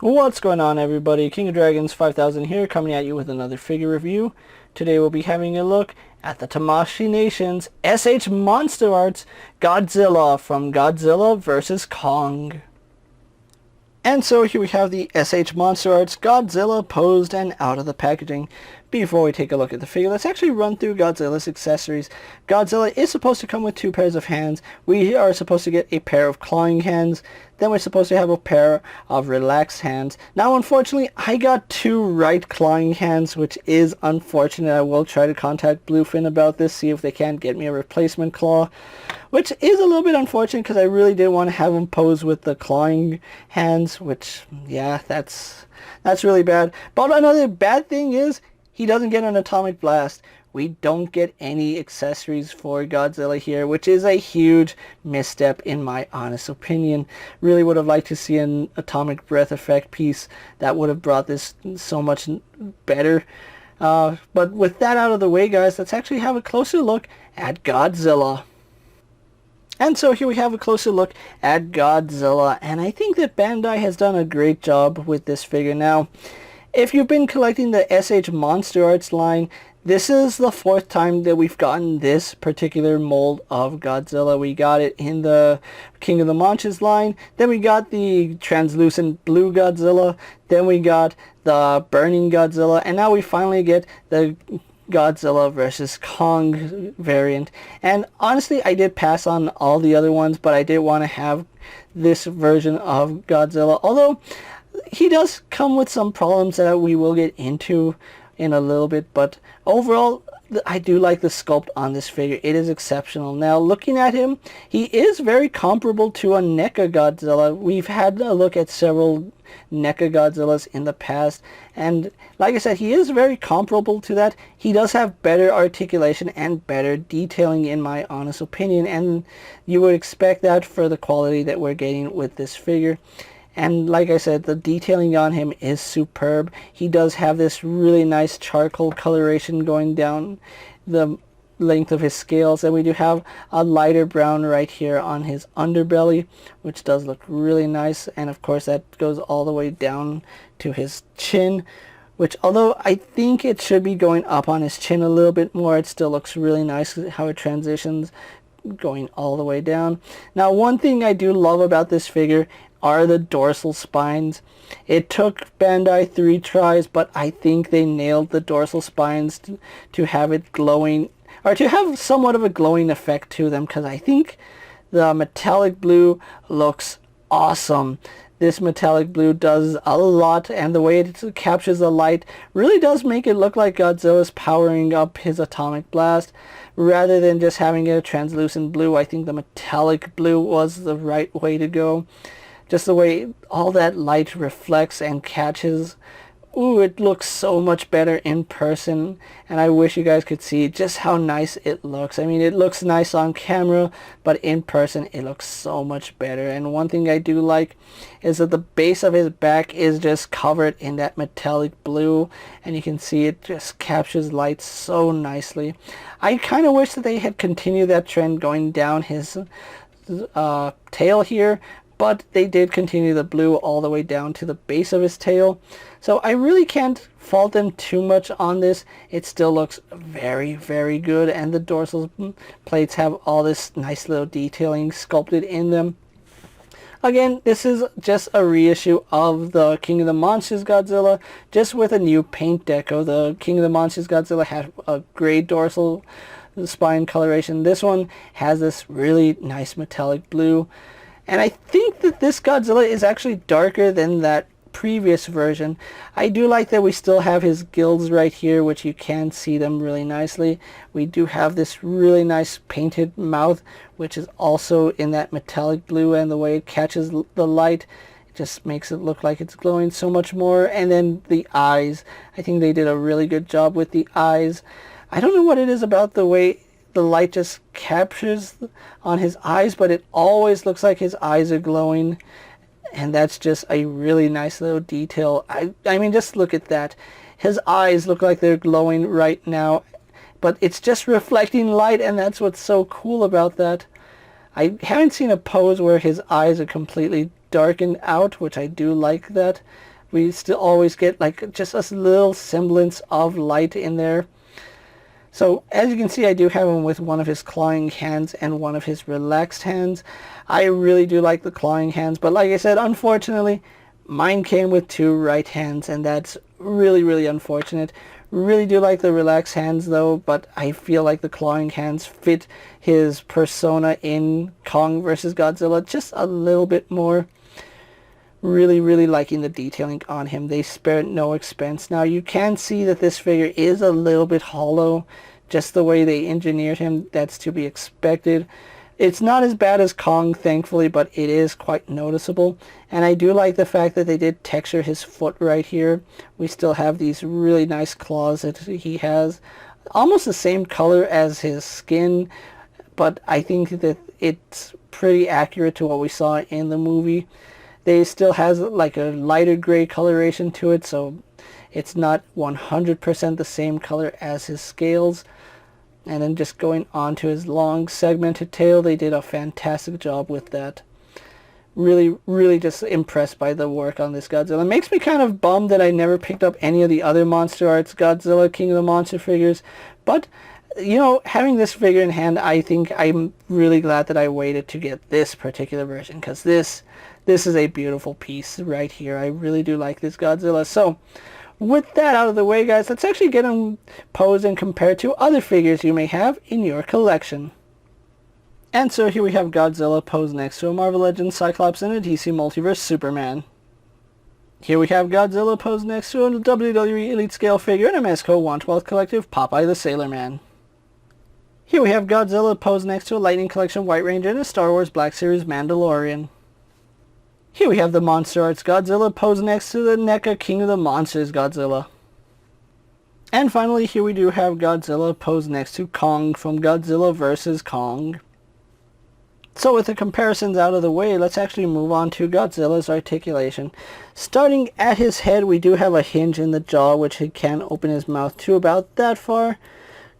What's going on, everybody? King of Dragons 5000 here, coming at you with another figure review. Today we'll be having a look at the Tamashii Nations SH Monsterarts Godzilla from Godzilla vs. Kong. And so here we have the SH Monsterarts Godzilla posed and out of the packaging. Before we take a look at the figure, let's actually run through Godzilla's accessories. Godzilla is supposed to come with 2 pairs of hands. We are supposed to get a pair of clawing hands. Then we're supposed to have a pair of relaxed hands. Now, unfortunately, I got 2 right clawing hands, which is unfortunate. I will try to contact Bluefin about this, see if they can't get me a replacement claw, which is a little bit unfortunate because I really did want to have him pose with the clawing hands, which, yeah, that's really bad. But another bad thing is he doesn't get an atomic blast. We don't get any accessories for Godzilla here, which is a huge misstep in my honest opinion. Really would have liked to see an atomic breath effect piece that would have brought this so much better. But with that out of the way, guys, let's actually have a closer look at Godzilla. And so here we have a closer look at Godzilla, and I think that Bandai has done a great job with this figure. Now, if you've been collecting the SH Monsterarts line, this is the 4th time that we've gotten this particular mold of Godzilla. We got it in the King of the Monsters line, then we got the translucent blue Godzilla, then we got the burning Godzilla, and now we finally get the Godzilla vs. Kong variant. And honestly, I did pass on all the other ones, but I did want to have this version of Godzilla, although he does come with some problems that we will get into in a little bit. But overall, I do like the sculpt on this figure. It is exceptional. Now, looking at him, he is very comparable to a NECA Godzilla. We've had a look at several NECA Godzillas in the past, and like I said, he is very comparable to that. He does have better articulation and better detailing in my honest opinion, and you would expect that for the quality that we're getting with this figure. And like I said, the detailing on him is superb. He does have this really nice charcoal coloration going down the length of his scales, and we do have a lighter brown right here on his underbelly, which does look really nice. And of course that goes all the way down to his chin, which, although I think it should be going up on his chin a little bit more, it still looks really nice how it transitions going all the way down. Now, one thing I do love about this figure are the dorsal spines. It took Bandai 3 tries, but I think they nailed the dorsal spines to have it glowing, or to have somewhat of a glowing effect to them, because I think the metallic blue looks awesome. This metallic blue does a lot, and the way it captures the light really does make it look like Godzilla's powering up his atomic blast. Rather than just having a translucent blue, I think the metallic blue was the right way to go. Just the way all that light reflects and catches. Ooh, it looks so much better in person, and I wish you guys could see just how nice it looks. I mean, it looks nice on camera, but in person it looks so much better. And one thing I do like is that the base of his back is just covered in that metallic blue, and you can see it just captures light so nicely. I kind of wish that they had continued that trend going down his tail here, but they did continue the blue all the way down to the base of his tail. So I really can't fault them too much on this. It still looks very, very good, and the dorsal plates have all this nice little detailing sculpted in them. Again, this is just a reissue of the King of the Monsters Godzilla, just with a new paint deco. The King of the Monsters Godzilla had a gray dorsal spine coloration. This one has this really nice metallic blue. And I think that this Godzilla is actually darker than that previous version. I do like that we still have his gills right here, which you can see them really nicely. We do have this really nice painted mouth, which is also in that metallic blue, and the way it catches the light, it just makes it look like it's glowing so much more. And then the eyes, I think they did a really good job with the eyes. I don't know what it is about the way the light just captures on his eyes, but it always looks like his eyes are glowing, and that's just a really nice little detail. I mean, just look at that. His eyes look like they're glowing right now, but it's just reflecting light, and that's what's so cool about that. I haven't seen a pose where his eyes are completely darkened out, which I do like that. we still always get like just a little semblance of light in there. So as you can see, I do have him with one of his clawing hands and one of his relaxed hands. I really do like the clawing hands, but like I said, unfortunately, mine came with 2 right hands, and that's really, really unfortunate. Really do like the relaxed hands though, but I feel like the clawing hands fit his persona in Kong vs. Godzilla just a little bit more. Really, really liking the detailing on him. They spared no expense. Now you can see that this figure is a little bit hollow, just the way they engineered him. That's to be expected. It's not as bad as Kong, thankfully, but it is quite noticeable. And I do like the fact that they did texture his foot right here. We still have these really nice claws that he has. Almost the same color as his skin, but I think that it's pretty accurate to what we saw in the movie. They still has like a lighter gray coloration to it, so it's not 100% the same color as his scales. And then just going on to his long segmented tail, they did a fantastic job with that. Really, really just impressed by the work on this Godzilla. It makes me kind of bummed that I never picked up any of the other Monsterarts Godzilla King of the Monster figures. But, you know, having this figure in hand, I think I'm really glad that I waited to get this particular version, because this is a beautiful piece right here. I really do like this Godzilla. So, with that out of the way, guys, let's actually get them posed and compared to other figures you may have in your collection. And so here we have Godzilla posed next to a Marvel Legends Cyclops and a DC Multiverse Superman. Here we have Godzilla posed next to a WWE Elite Scale figure and a Mezco 1/12 Collective Popeye the Sailor Man. Here we have Godzilla posed next to a Lightning Collection White Ranger and a Star Wars Black Series Mandalorian. Here we have the Monsterarts Godzilla posed next to the NECA King of the Monsters Godzilla. And finally, here we do have Godzilla posed next to Kong from Godzilla vs. Kong. So with the comparisons out of the way, let's actually move on to Godzilla's articulation. Starting at his head, we do have a hinge in the jaw, which he can open his mouth to about that far.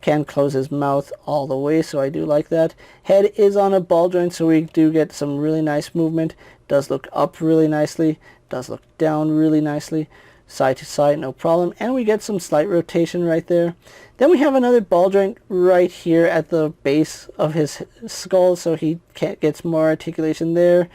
Can close his mouth all the way, so I do like that. Head is on a ball joint, so we do get some really nice movement. Does look up really nicely, does look down really nicely, side to side, no problem, and we get some slight rotation right there. Then we have another ball joint right here at the base of his skull, so he gets more articulation there.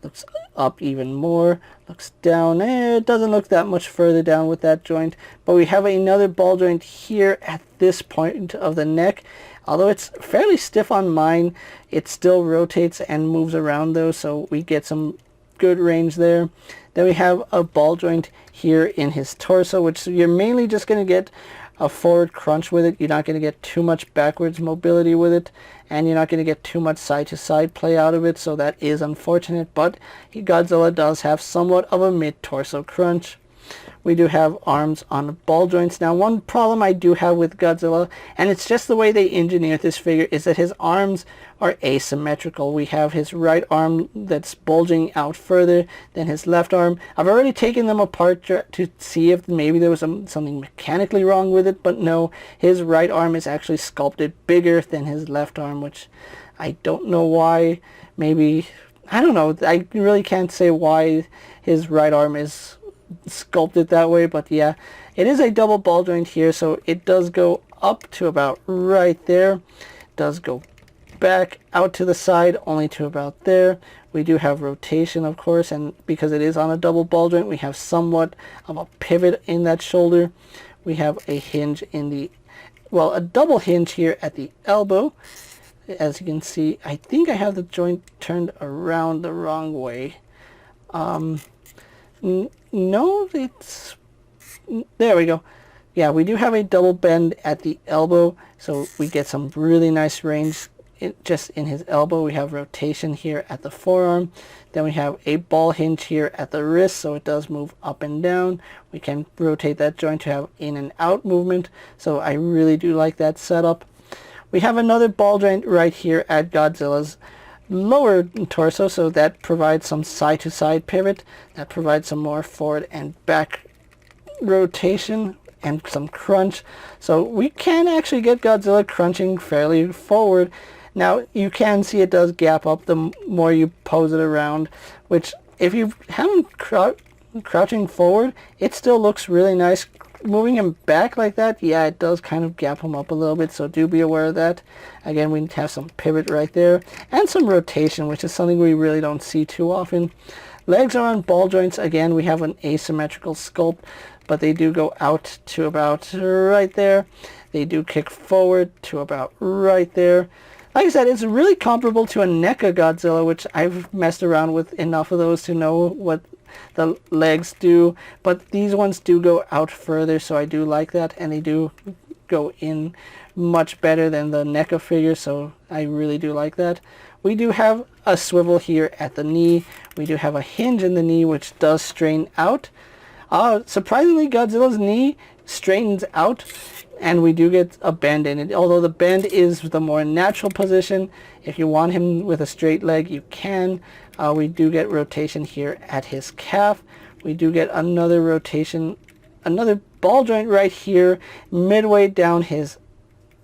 Looks up even more, looks down, it doesn't look that much further down with that joint, but we have another ball joint here at this point of the neck. Although it's fairly stiff on mine, it still rotates and moves around though, so we get some good range there. Then we have a ball joint here in his torso, which you're mainly just going to get a forward crunch with it. You're not going to get too much backwards mobility with it, and you're not going to get too much side to side play out of it, so that is unfortunate, but Godzilla does have somewhat of a mid-torso crunch. We do have arms on ball joints. Now, one problem I do have with Godzilla, and it's just the way they engineered this figure, is that his arms are asymmetrical. We have his right arm that's bulging out further than his left arm. I've already taken them apart to see if maybe there was something mechanically wrong with it, but no, his right arm is actually sculpted bigger than his left arm, which I don't know why. Maybe, I don't know, I really can't say why his right arm is sculpted that way, but yeah, it is a double ball joint here, so it does go up to about right there. It does go back out to the side only to about there. We do have rotation, of course, and because it is on a double ball joint, we have somewhat of a pivot in that shoulder. We have a hinge in the, well, a double hinge here at the elbow. As you can see, I think I have the joint turned around the wrong way. No, it's, there we go. Yeah, we do have a double bend at the elbow, so we get some really nice range just in his elbow. We have rotation here at the forearm. Then we have a ball hinge here at the wrist, so it does move up and down. We can rotate that joint to have in and out movement, so I really do like that setup. We have another ball joint right here at Godzilla's lower torso, so that provides some side to side pivot, that provides some more forward and back rotation and some crunch, so we can actually get Godzilla crunching fairly forward. Now you can see it does gap up the more you pose it around, which if you haven't crouching forward, it still looks really nice. Moving him back like that, yeah, it does kind of gap him up a little bit, so do be aware of that. Again, we have some pivot right there, and some rotation, which is something we really don't see too often. Legs are on ball joints. Again, we have an asymmetrical sculpt, but they do go out to about right there. They do kick forward to about right there. Like I said, it's really comparable to a NECA Godzilla, which I've messed around with enough of those to know what the legs do, but these ones do go out further, so I do like that, and they do go in much better than the NECA figure, so I really do like that. We do have a swivel here at the knee. We do have a hinge in the knee, which does strain out. Surprisingly, Godzilla's knee straightens out, and we do get a bend in it, although the bend is the more natural position. If you want him with a straight leg, you can. We do get rotation here at his calf. We do get another rotation, another ball joint right here, midway down his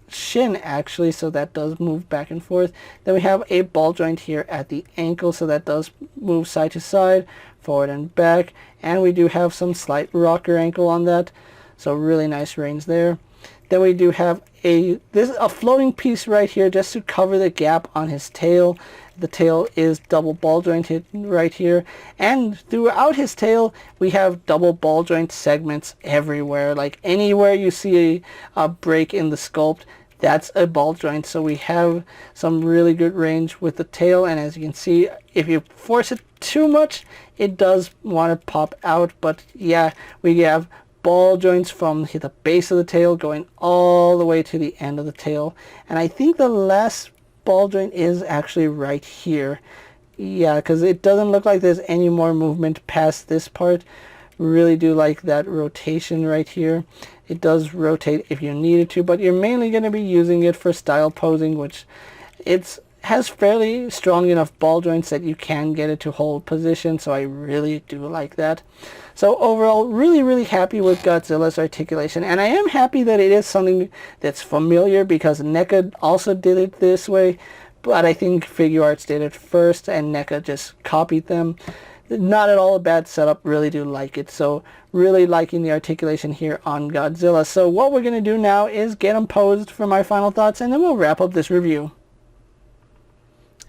shin actually, so that does move back and forth. Then we have a ball joint here at the ankle, so that does move side to side, forward and back, and we do have some slight rocker ankle on that, so really nice range there. Then we do have a floating piece right here just to cover the gap on his tail. The tail is double ball jointed right here, and throughout his tail we have double ball joint segments everywhere. Like anywhere you see a break in the sculpt, that's a ball joint. So we have some really good range with the tail, and as you can see, if you force it too much, it does want to pop out. But yeah, we have ball joints from the base of the tail going all the way to the end of the tail, and I think the last ball joint is actually right here. Yeah, because it doesn't look like there's any more movement past this part. Really do like that rotation right here. It does rotate if you needed to, but you're mainly going to be using it for style posing, which has fairly strong enough ball joints that you can get it to hold position, so I really do like that. So overall, really happy with Godzilla's articulation, and I am happy that it is something that's familiar, because NECA also did it this way, but I think Figuarts did it first and NECA just copied them. Not at all a bad setup, really do like it. So really liking the articulation here on Godzilla. So what we're going to do now is get him posed for my final thoughts, and then we'll wrap up this review.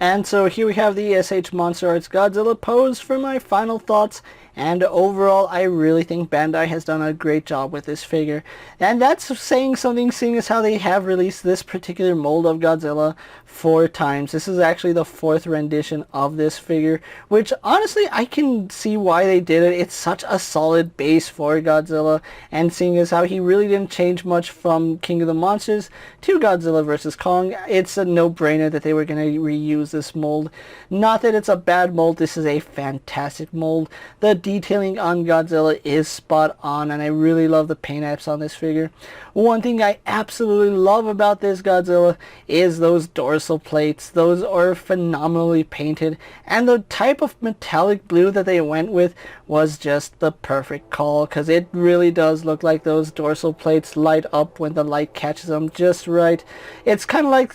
And so here we have the SH Monsterarts Godzilla posed for my final thoughts, and overall I really think Bandai has done a great job with this figure. And that's saying something, seeing as how they have released this particular mold of Godzilla 4 times. This is actually the 4th rendition of this figure, which honestly I can see why they did it. It's such a solid base for Godzilla, and seeing as how he really didn't change much from King of the Monsters to Godzilla vs. Kong, it's a no-brainer that they were going to reuse this mold. Not that it's a bad mold, this is a fantastic mold. The detailing on Godzilla is spot on, and I really love the paint apps on this figure. One thing I absolutely love about this Godzilla is those dorsal plates. Those are phenomenally painted, and the type of metallic blue that they went with was just the perfect call, because it really does look like those dorsal plates light up when the light catches them just right. It's kind of like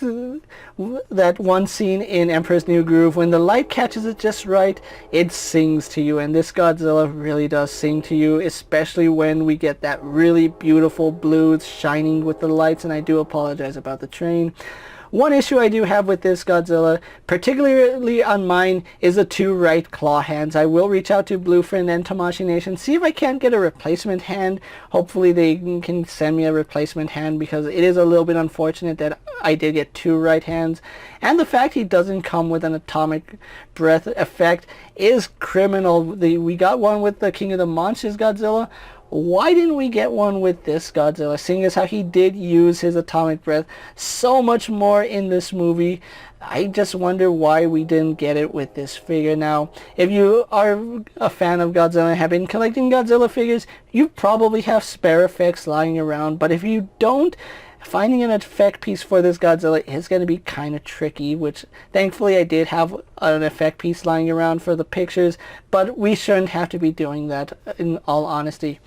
that one scene in Emperor's New Groove, when the light catches it just right, it sings to you, and this Godzilla really does sing to you, especially when we get that really beautiful blue shining with the lights. And I do apologize about the train. One issue I do have with this Godzilla, particularly on mine, is the 2 right claw hands. I will reach out to Bluefriend and Tamashii Nation, see if I can't get a replacement hand. Hopefully they can send me a replacement hand, because it is a little bit unfortunate that I did get 2 right hands. And the fact he doesn't come with an atomic breath effect is criminal. We got one with the King of the Monsters Godzilla. Why didn't we get one with this Godzilla, seeing as how he did use his atomic breath so much more in this movie? I just wonder why we didn't get it with this figure. Now, if you are a fan of Godzilla and have been collecting Godzilla figures, you probably have spare effects lying around, but if you don't, finding an effect piece for this Godzilla is going to be kind of tricky, which thankfully I did have an effect piece lying around for the pictures, but we shouldn't have to be doing that, in all honesty.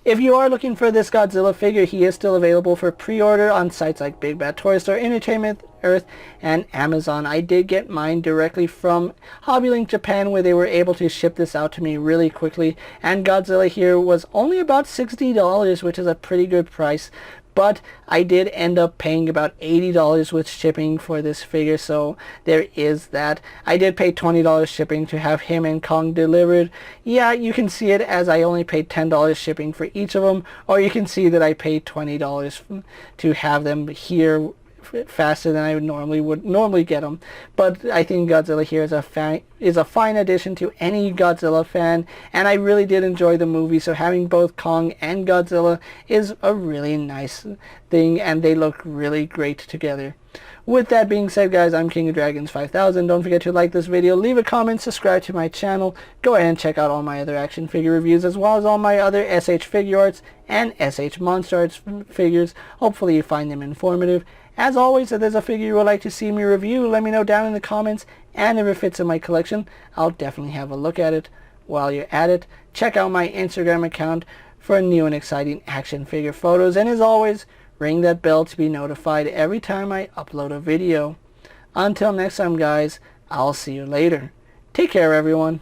If you are looking for this Godzilla figure, he is still available for pre-order on sites like Big Bad Toy Store, Entertainment Earth, and Amazon. I did get mine directly from HobbyLink Japan, where they were able to ship this out to me really quickly, and Godzilla here was only about $60, which is a pretty good price. But I did end up paying about $80 with shipping for this figure, so there is that. I did pay $20 shipping to have him and Kong delivered. Yeah, you can see it as I only paid $10 shipping for each of them, or you can see that I paid $20 to have them here faster than I would normally get them. But I think Godzilla here is a fine addition to any Godzilla fan, and I really did enjoy the movie, so having both Kong and Godzilla is a really nice thing, and they look really great together. With that being said, guys, I'm King of Dragons 5000. Don't forget to like this video, leave a comment, subscribe to my channel. Go ahead and check out all my other action figure reviews, as well as all my other SH Figure Arts and SH Monsterarts figures. Hopefully you find them informative. As always, if there's a figure you would like to see me review, let me know down in the comments, and if it fits in my collection, I'll definitely have a look at it. While you're at it, check out my Instagram account for new and exciting action figure photos, and as always, ring that bell to be notified every time I upload a video. Until next time, guys, I'll see you later. Take care, everyone.